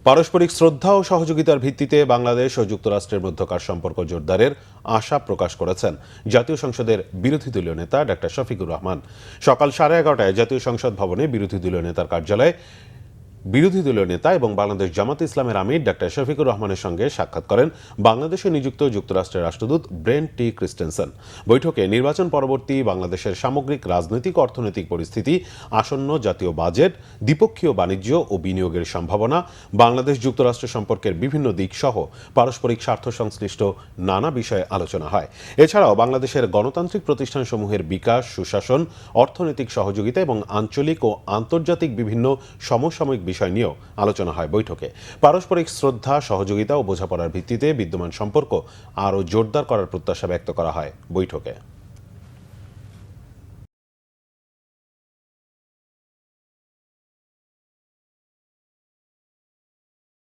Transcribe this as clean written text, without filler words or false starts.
পারস্পরিক শ্রদ্ধা ও সহযোগিতার ভিত্তিতে বাংলাদেশ ও যুক্তরাষ্ট্রের মধ্যকার সম্পর্ক জোরদারের আশা প্রকাশ করেছেন জাতীয় সংসদের বিরোধী দলীয় নেতা ডাক্তার শফিকুর রহমান। সকাল 11:30টায় জাতীয় সংসদ ভবনে বিরোধী দলীয় নেতার কার্যালয়ে বিরোধী দলীয় নেতা এবং বাংলাদেশ জামাত ইসলামের আমির ডাক্তার শফিকুর রহমানের সঙ্গে সাক্ষাৎ করেন বাংলাদেশে নিযুক্ত যুক্তরাষ্ট্রের রাষ্ট্রদূত ব্রেন্ট টি ক্রিস্টেনসেন। বৈঠকে নির্বাচন পরবর্তী বাংলাদেশের সামগ্রিক রাজনৈতিক অর্থনৈতিক পরিস্থিতি, আসন্ন জাতীয় বাজেট, দ্বিপক্ষীয় বাণিজ্য ও বিনিয়োগের সম্ভাবনা, বাংলাদেশ যুক্তরাষ্ট্র সম্পর্কের বিভিন্ন দিক সহ পারস্পরিক স্বার্থ সংশ্লিষ্ট নানা বিষয়ে আলোচনা হয়। এছাড়াও বাংলাদেশের গণতান্ত্রিক প্রতিষ্ঠানসমূহের বিকাশ, সুশাসন, অর্থনৈতিক সহযোগিতা এবং আঞ্চলিক ও আন্তর্জাতিক বিভিন্ন সমসাময়িক বিষয় নিয়েও আলোচনা হয় বৈঠকে। পারস্পরিক শ্রদ্ধা, সহযোগিতা ও বোঝাপড়ার ভিত্তিতে বিদ্যমান সম্পর্ক আরও জোরদার করার প্রত্যাশা ব্যক্ত করা হয় বৈঠকে।